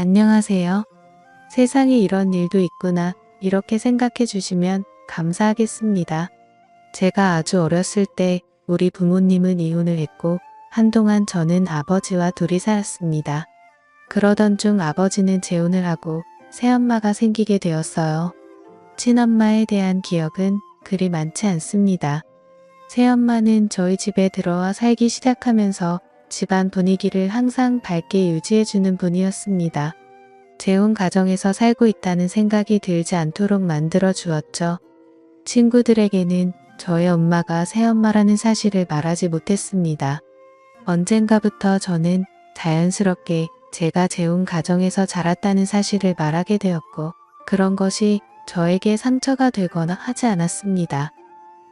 안녕하세요. 세상에 이런 일도 있구나. 이렇게 생각해 주시면 감사하겠습니다. 제가 아주 어렸을 때 우리 부모님은 이혼을 했고 한동안 저는 아버지와 둘이 살았습니다. 그러던 중 아버지는 재혼을 하고 새엄마가 생기게 되었어요. 친엄마에 대한 기억은 그리 많지 않습니다. 새엄마는 저희 집에 들어와 살기 시작하면서 집안 분위기를 항상 밝게 유지해주는 분이었습니다. 재혼 가정에서 살고 있다는 생각이 들지 않도록 만들어 주었죠. 친구들에게는 저의 엄마가 새엄마라는 사실을 말하지 못했습니다. 언젠가부터 저는 자연스럽게 제가 재혼 가정에서 자랐다는 사실을 말하게 되었고 그런 것이 저에게 상처가 되거나 하지 않았습니다.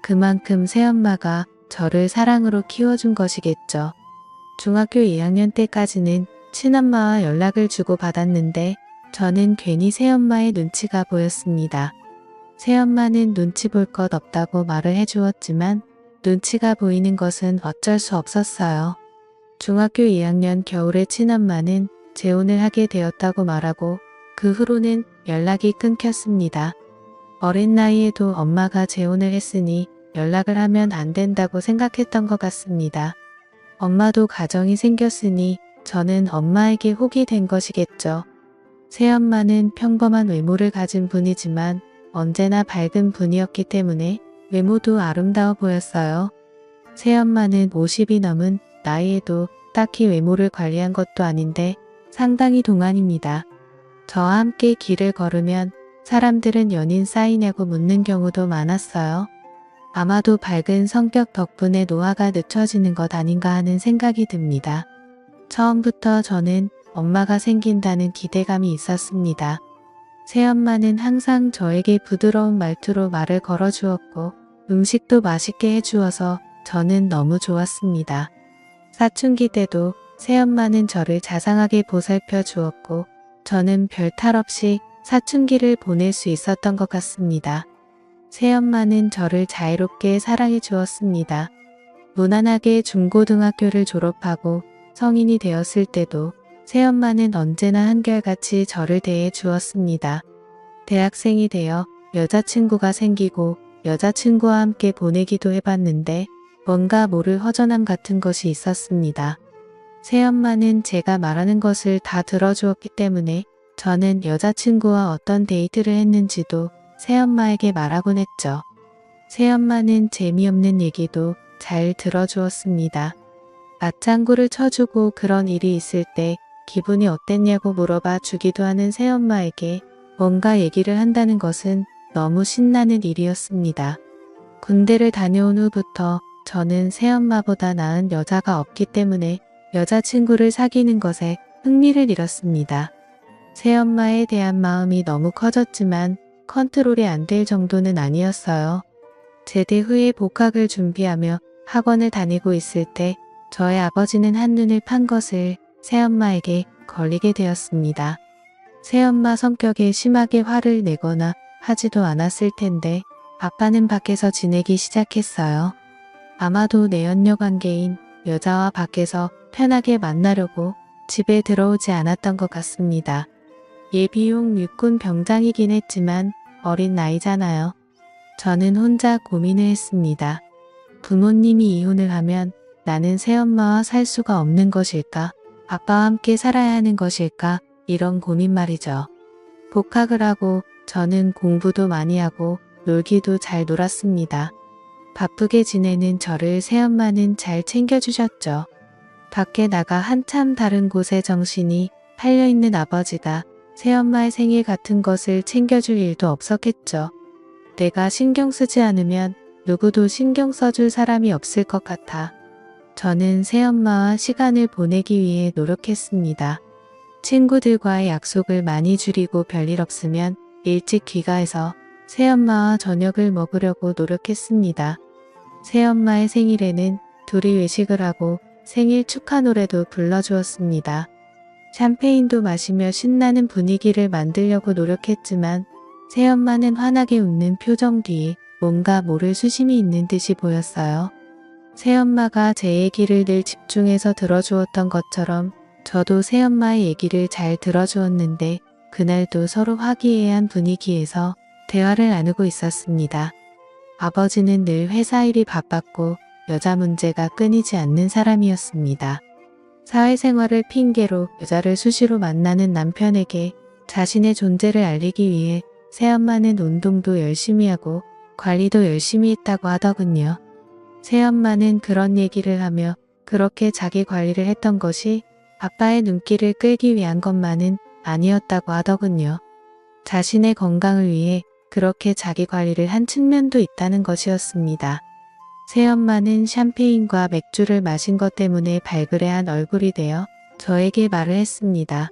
그만큼 새엄마가 저를 사랑으로 키워준 것이겠죠. 중학교 2학년 때까지는 친엄마와 연락을 주고받았는데 저는 괜히 새엄마의 눈치가 보였습니다. 새엄마는 눈치 볼 것 없다고 말을 해주었지만 눈치가 보이는 것은 어쩔 수 없었어요. 중학교 2학년 겨울에 친엄마는 재혼을 하게 되었다고 말하고 그 후로는 연락이 끊겼습니다. 어린 나이에도 엄마가 재혼을 했으니 연락을 하면 안 된다고 생각했던 것 같습니다. 엄마도 가정이 생겼으니 저는 엄마에게 혹이 된 것이겠죠. 새엄마는 평범한 외모를 가진 분이지만 언제나 밝은 분이었기 때문에 외모도 아름다워 보였어요. 새엄마는 50이 넘은 나이에도 딱히 외모를 관리한 것도 아닌데 상당히 동안입니다. 저와 함께 길을 걸으면 사람들은 연인 사이냐고 묻는 경우도 많았어요. 아마도 밝은 성격 덕분에 노화가 늦춰지는 것 아닌가 하는 생각이 듭니다. 처음부터 저는 엄마가 생긴다는 기대감이 있었습니다. 새엄마는 항상 저에게 부드러운 말투로 말을 걸어주었고 음식도 맛있게 해주어서 저는 너무 좋았습니다. 사춘기 때도 새엄마는 저를 자상하게 보살펴 주었고 저는 별 탈 없이 사춘기를 보낼 수 있었던 것 같습니다. 새엄마는 저를 자유롭게 사랑해 주었습니다. 무난하게 중고등학교를 졸업하고 성인이 되었을 때도 새엄마는 언제나 한결같이 저를 대해 주었습니다. 대학생이 되어 여자친구가 생기고 여자친구와 함께 보내기도 해봤는데 뭔가 모를 허전함 같은 것이 있었습니다. 새엄마는 제가 말하는 것을 다 들어주었기 때문에 저는 여자친구와 어떤 데이트를 했는지도 새엄마에게 말하곤 했죠. 새엄마는 재미없는 얘기도 잘 들어주었습니다. 맞장구를 쳐주고 그런 일이 있을 때 기분이 어땠냐고 물어봐 주기도 하는 새엄마에게 뭔가 얘기를 한다는 것은 너무 신나는 일이었습니다. 군대를 다녀온 후부터 저는 새엄마보다 나은 여자가 없기 때문에 여자친구를 사귀는 것에 흥미를 잃었습니다. 새엄마에 대한 마음이 너무 커졌지만 컨트롤이 안 될 정도는 아니었어요. 제대 후에 복학을 준비하며 학원을 다니고 있을 때 저의 아버지는 한눈을 판 것을 새엄마에게 걸리게 되었습니다. 새엄마 성격에 심하게 화를 내거나 하지도 않았을 텐데 아빠는 밖에서 지내기 시작했어요. 아마도 내연녀 관계인 여자와 밖에서 편하게 만나려고 집에 들어오지 않았던 것 같습니다. 예비용 육군 병장이긴 했지만 어린 나이잖아요. 저는 혼자 고민을 했습니다. 부모님이 이혼을 하면 나는 새엄마와 살 수가 없는 것일까? 아빠와 함께 살아야 하는 것일까? 이런 고민 말이죠. 복학을 하고 저는 공부도 많이 하고 놀기도 잘 놀았습니다. 바쁘게 지내는 저를 새엄마는 잘 챙겨주셨죠. 밖에 나가 한참 다른 곳에 정신이 팔려있는 아버지가 새엄마의 생일 같은 것을 챙겨줄 일도 없었겠죠. 내가 신경 쓰지 않으면 누구도 신경 써줄 사람이 없을 것 같아. 저는 새엄마와 시간을 보내기 위해 노력했습니다. 친구들과의 약속을 많이 줄이고 별일 없으면 일찍 귀가해서 새엄마와 저녁을 먹으려고 노력했습니다. 새엄마의 생일에는 둘이 외식을 하고 생일 축하 노래도 불러주었습니다. 샴페인도 마시며 신나는 분위기를 만들려고 노력했지만 새엄마는 환하게 웃는 표정 뒤에 뭔가 모를 수심이 있는 듯이 보였어요. 새엄마가 제 얘기를 늘 집중해서 들어주었던 것처럼 저도 새엄마의 얘기를 잘 들어주었는데 그날도 서로 화기애애한 분위기에서 대화를 나누고 있었습니다. 아버지는 늘 회사 일이 바빴고 여자 문제가 끊이지 않는 사람이었습니다. 사회생활을 핑계로 여자를 수시로 만나는 남편에게 자신의 존재를 알리기 위해 새엄마는 운동도 열심히 하고 관리도 열심히 했다고 하더군요. 새엄마는 그런 얘기를 하며 그렇게 자기 관리를 했던 것이 아빠의 눈길을 끌기 위한 것만은 아니었다고 하더군요. 자신의 건강을 위해 그렇게 자기 관리를 한 측면도 있다는 것이었습니다. 새엄마는 샴페인과 맥주를 마신 것 때문에 발그레한 얼굴이 되어 저에게 말을 했습니다.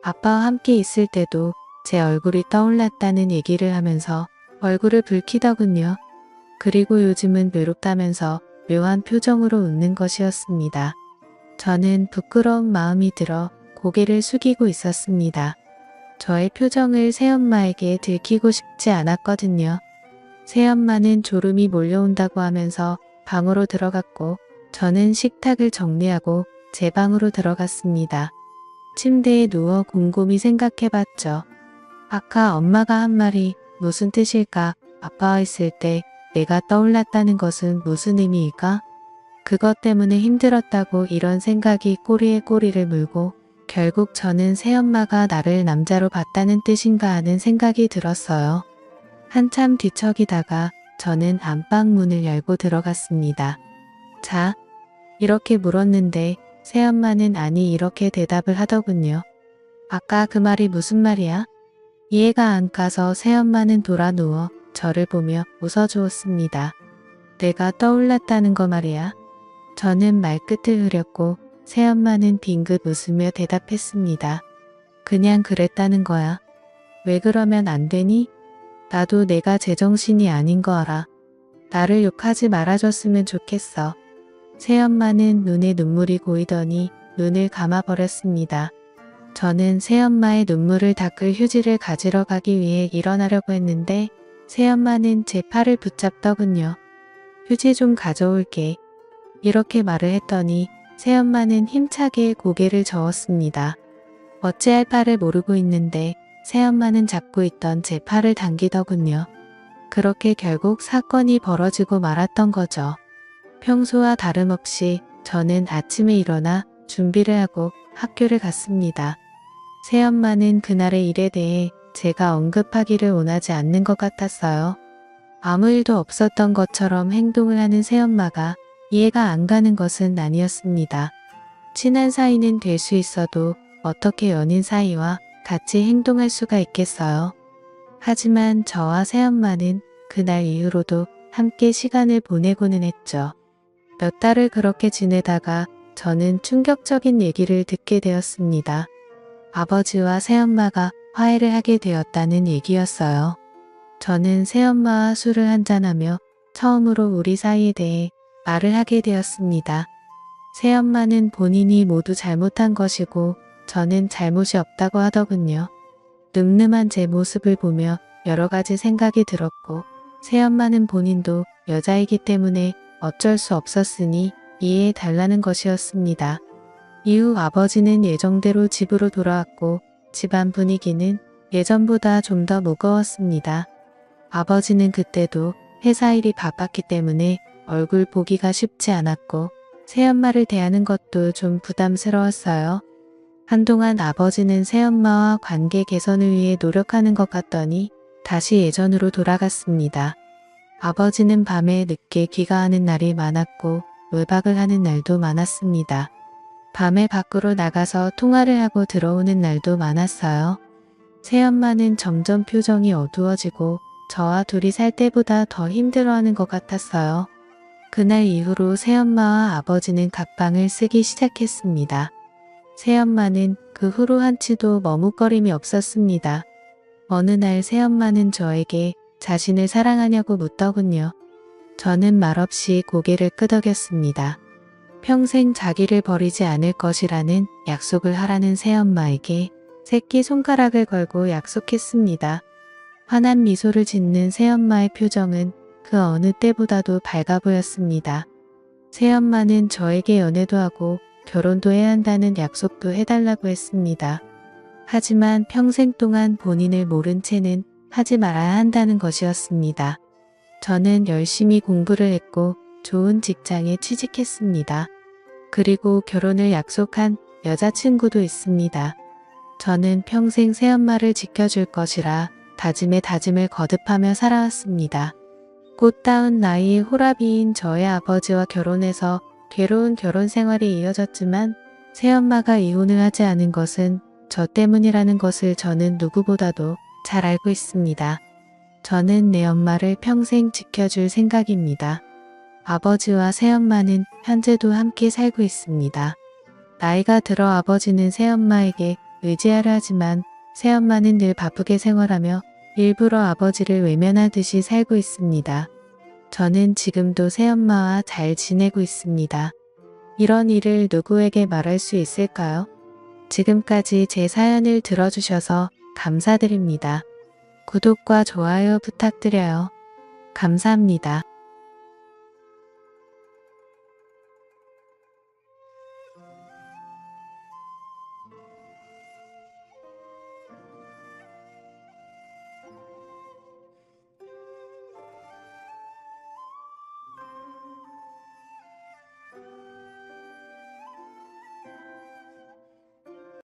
아빠와 함께 있을 때도 제 얼굴이 떠올랐다는 얘기를 하면서 얼굴을 붉히더군요. 그리고 요즘은 외롭다면서 묘한 표정으로 웃는 것이었습니다. 저는 부끄러운 마음이 들어 고개를 숙이고 있었습니다. 저의 표정을 새엄마에게 들키고 싶지 않았거든요. 새엄마는 졸음이 몰려온다고 하면서 방으로 들어갔고 저는 식탁을 정리하고 제 방으로 들어갔습니다. 침대에 누워 곰곰이 생각해봤죠. 아까 엄마가 한 말이 무슨 뜻일까? 아빠와 있을 때 내가 떠올랐다는 것은 무슨 의미일까? 그것 때문에 힘들었다고 이런 생각이 꼬리에 꼬리를 물고 결국 저는 새엄마가 나를 남자로 봤다는 뜻인가 하는 생각이 들었어요. 한참 뒤척이다가 저는 안방 문을 열고 들어갔습니다. 자? 이렇게 물었는데 새엄마는 아니 이렇게 대답을 하더군요. 아까 그 말이 무슨 말이야? 이해가 안 가서 새엄마는 돌아 누워 저를 보며 웃어주었습니다. 내가 떠올랐다는 거 말이야. 저는 말끝을 흐렸고 새엄마는 빙긋 웃으며 대답했습니다. 그냥 그랬다는 거야. 왜 그러면 안 되니? 나도 내가 제정신이 아닌 거 알아. 나를 욕하지 말아줬으면 좋겠어. 새엄마는 눈에 눈물이 고이더니 눈을 감아버렸습니다. 저는 새엄마의 눈물을 닦을 휴지를 가지러 가기 위해 일어나려고 했는데 새엄마는 제 팔을 붙잡더군요. 휴지 좀 가져올게. 이렇게 말을 했더니 새엄마는 힘차게 고개를 저었습니다. 어찌할 바를 모르고 있는데 새엄마는 잡고 있던 제 팔을 당기더군요. 그렇게 결국 사건이 벌어지고 말았던 거죠. 평소와 다름없이 저는 아침에 일어나 준비를 하고 학교를 갔습니다. 새엄마는 그날의 일에 대해 제가 언급하기를 원하지 않는 것 같았어요. 아무 일도 없었던 것처럼 행동을 하는 새엄마가 이해가 안 가는 것은 아니었습니다. 친한 사이는 될 수 있어도 어떻게 연인 사이와 같이 행동할 수가 있겠어요. 하지만 저와 새엄마는 그날 이후로도 함께 시간을 보내고는 했죠. 몇 달을 그렇게 지내다가 저는 충격적인 얘기를 듣게 되었습니다. 아버지와 새엄마가 화해를 하게 되었다는 얘기였어요. 저는 새엄마와 술을 한잔하며 처음으로 우리 사이에 대해 말을 하게 되었습니다. 새엄마는 본인이 모두 잘못한 것이고 저는 잘못이 없다고 하더군요. 늠름한 제 모습을 보며 여러 가지 생각이 들었고 새엄마는 본인도 여자이기 때문에 어쩔 수 없었으니 이해해 달라는 것이었습니다. 이후 아버지는 예정대로 집으로 돌아왔고 집안 분위기는 예전보다 좀 더 무거웠습니다. 아버지는 그때도 회사 일이 바빴기 때문에 얼굴 보기가 쉽지 않았고 새엄마를 대하는 것도 좀 부담스러웠어요. 한동안 아버지는 새엄마와 관계 개선을 위해 노력하는 것 같더니 다시 예전으로 돌아갔습니다. 아버지는 밤에 늦게 귀가하는 날이 많았고 외박을 하는 날도 많았습니다. 밤에 밖으로 나가서 통화를 하고 들어오는 날도 많았어요. 새엄마는 점점 표정이 어두워지고 저와 둘이 살 때보다 더 힘들어하는 것 같았어요. 그날 이후로 새엄마와 아버지는 각방을 쓰기 시작했습니다. 새엄마는 그 후로 한치도 머뭇거림이 없었습니다. 어느 날 새엄마는 저에게 자신을 사랑하냐고 묻더군요. 저는 말없이 고개를 끄덕였습니다. 평생 자기를 버리지 않을 것이라는 약속을 하라는 새엄마에게 새끼손가락을 걸고 약속했습니다. 환한 미소를 짓는 새엄마의 표정은 그 어느 때보다도 밝아 보였습니다. 새엄마는 저에게 연애도 하고 결혼도 해야 한다는 약속도 해달라고 했습니다. 하지만 평생 동안 본인을 모른 채는 하지 말아야 한다는 것이었습니다. 저는 열심히 공부를 했고 좋은 직장에 취직했습니다. 그리고 결혼을 약속한 여자친구도 있습니다. 저는 평생 새엄마를 지켜줄 것이라 다짐에 다짐을 거듭하며 살아왔습니다. 꽃다운 나이의 호라비인 저의 아버지와 결혼해서 괴로운 결혼 생활이 이어졌지만 새엄마가 이혼을 하지 않은 것은 저 때문이라는 것을 저는 누구보다도 잘 알고 있습니다. 저는 내 엄마를 평생 지켜줄 생각입니다. 아버지와 새엄마는 현재도 함께 살고 있습니다. 나이가 들어 아버지는 새엄마에게 의지하려 하지만 새엄마는 늘 바쁘게 생활하며 일부러 아버지를 외면하듯이 살고 있습니다. 저는 지금도 새엄마와 잘 지내고 있습니다. 이런 일을 누구에게 말할 수 있을까요? 지금까지 제 사연을 들어주셔서 감사드립니다. 구독과 좋아요 부탁드려요. 감사합니다.